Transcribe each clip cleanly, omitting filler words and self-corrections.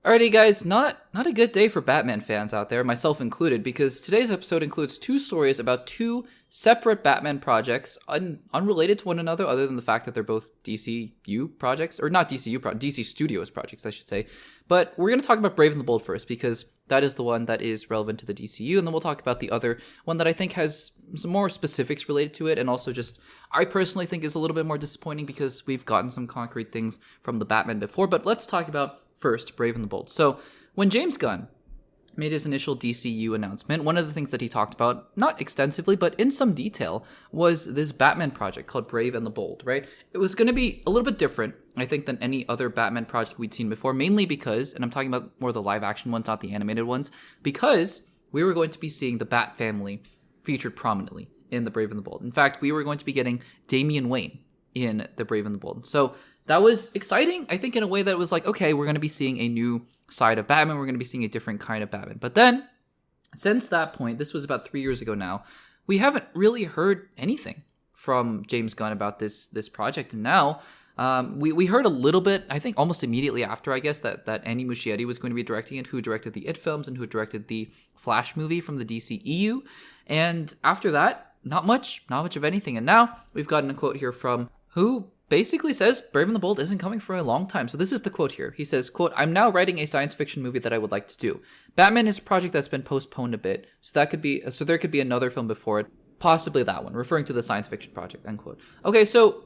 Alrighty guys, not a good day for Batman fans out there, myself included, because today's episode includes two stories about two separate Batman projects, unrelated to one another other than the fact that they're both DCU projects, or not DCU, DC Studios projects, I should say. But we're going to talk about Brave and the Bold first, because that is the one that is relevant to the DCU, and then we'll talk about the other one that I think has some more specifics related to it, and also just, I personally think is a little bit more disappointing because we've gotten some concrete things from the Batman before. But let's talk about first, Brave and the Bold. So when James Gunn made his initial DCU announcement, one of the things that he talked about, not extensively, but in some detail, was this Batman project called Brave and the Bold, right? It was going to be a little bit different, I think, than any other Batman project we'd seen before, mainly because, and I'm talking about more the live action ones, not the animated ones, because we were going to be seeing the Bat family featured prominently in the Brave and the Bold. In fact, we were going to be getting Damian Wayne in the Brave and the Bold. So that was exciting, I think, in a way that was like, okay, we're going to be seeing a new side of Batman. We're going to be seeing a different kind of Batman. But then, since that point, this was about 3 years ago now, we haven't really heard anything from James Gunn about this project. And now, we heard a little bit, I think almost immediately after, I guess, that Andy Muschietti was going to be directing it, who directed the It films and who directed the Flash movie from the DCEU. And after that, not much of anything. And now, we've gotten a quote here from who basically says Brave and the Bold isn't coming for a long time. So this is the quote here. He says, quote, "I'm now writing a science fiction movie that I would like to do. Batman is a project that's been postponed a bit, so there could be another film before it, possibly that one," referring to the science fiction project, end quote. Okay, so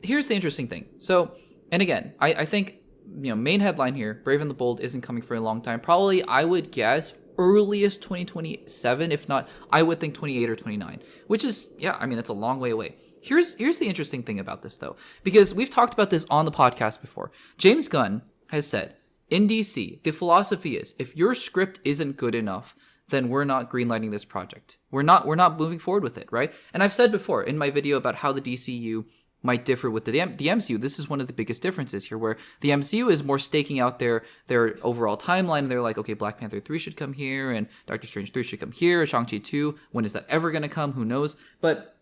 here's the interesting thing. So, and again, I think, main headline here, Brave and the Bold isn't coming for a long time. Probably, I would guess, earliest 2027, if not, I would think 28 or 29, which is, it's a long way away. Here's the interesting thing about this, though, because we've talked about this on the podcast before. James Gunn has said, in DC, the philosophy is, if your script isn't good enough, then we're not greenlighting this project. We're not moving forward with it, right? And I've said before in my video about how the DCU might differ with the MCU. This is one of the biggest differences here, where the MCU is more staking out their overall timeline. And they're like, okay, Black Panther 3 should come here, and Doctor Strange 3 should come here, Shang-Chi 2, when is that ever going to come? Who knows? But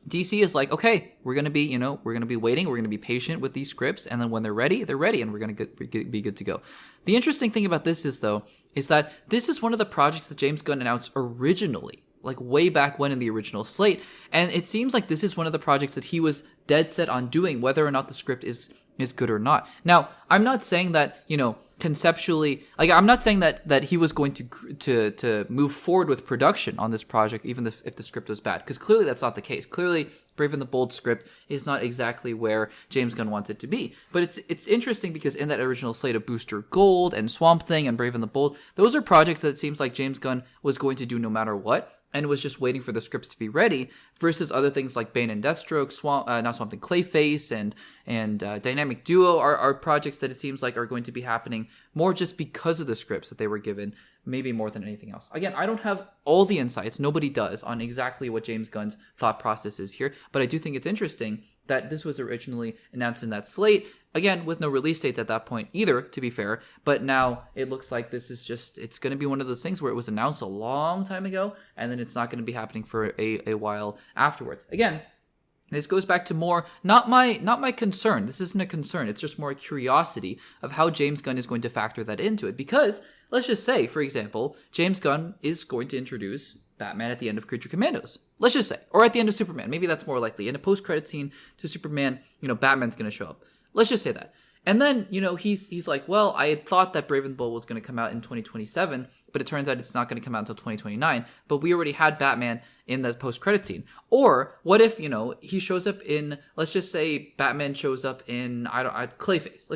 DC is like, okay, we're going to be waiting, we're going to be patient with these scripts, and then when they're ready, and we're going to be good to go. The interesting thing about this is that this is one of the projects that James Gunn announced originally, like way back when in the original slate, and it seems like this is one of the projects that he was dead set on doing, whether or not the script is good or not. Now, I'm not saying that, conceptually, like, I'm not saying that he was going to move forward with production on this project, even if the script was bad, because clearly that's not the case. Clearly, Brave and the Bold script is not exactly where James Gunn wants it to be. But it's interesting because in that original slate of Booster Gold and Swamp Thing and Brave and the Bold, those are projects that it seems like James Gunn was going to do no matter what, and was just waiting for the scripts to be ready, versus other things like Bane and Deathstroke, Swamp Thing, Clayface, and Dynamic Duo are projects that it seems like are going to be happening more just because of the scripts that they were given, maybe more than anything else. Again, I don't have all the insights, nobody does, on exactly what James Gunn's thought process is here, but I do think it's interesting that this was originally announced in that slate, again, with no release dates at that point either, to be fair, but now it looks like this is it's going to be one of those things where it was announced a long time ago, and then it's not going to be happening for a while afterwards. Again, this goes back to more, not my concern. This isn't a concern. It's just more a curiosity of how James Gunn is going to factor that into it. Because, let's just say, for example, James Gunn is going to introduce Batman at the end of Creature Commandos. Let's just say. Or at the end of Superman. Maybe that's more likely. In a post-credit scene to Superman, Batman's going to show up. Let's just say that. And then, he's like, well, I had thought that Brave and the Bold was going to come out in 2027, but it turns out it's not going to come out until 2029. But we already had Batman in the post-credit scene. Or what if, he shows up in, let's just say Batman shows up in, Clayface.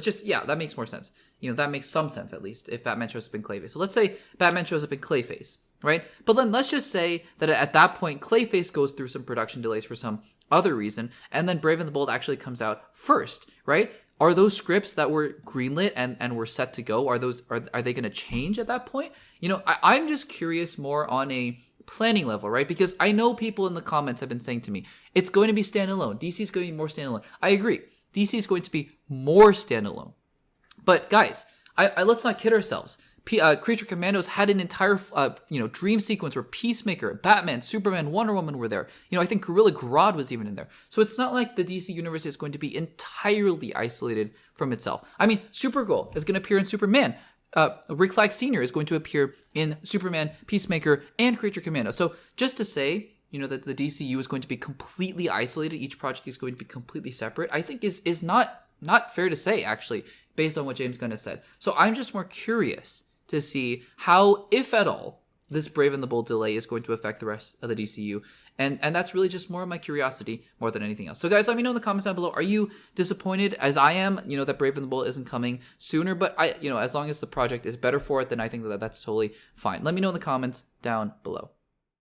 That makes more sense. That makes some sense, at least, if Batman shows up in Clayface. So let's say Batman shows up in Clayface, right? But then let's just say that at that point, Clayface goes through some production delays for some other reason, and then Brave and the Bold actually comes out first, right? Are those scripts that were greenlit and were set to go, are they going to change at that point? I'm just curious more on a planning level, right? Because I know people in the comments have been saying to me, it's going to be standalone. DC's going to be more standalone. I agree. DC is going to be more standalone. But guys, let's not kid ourselves. Creature Commandos had an entire, dream sequence where Peacemaker, Batman, Superman, Wonder Woman were there. I think Gorilla Grodd was even in there. So it's not like the DC universe is going to be entirely isolated from itself. I mean, Supergirl is going to appear in Superman. Rick Flag Sr. is going to appear in Superman, Peacemaker, and Creature Commando. So just to say, that the DCU is going to be completely isolated, each project is going to be completely separate, I think is not fair to say, actually, based on what James Gunn has said. So I'm just more curious to see how, if at all, this Brave and the Bold delay is going to affect the rest of the DCU. And that's really just more of my curiosity more than anything else. So guys, let me know in the comments down below. Are you disappointed, as I am, that Brave and the Bold isn't coming sooner? But as long as the project is better for it, then I think that's totally fine. Let me know in the comments down below.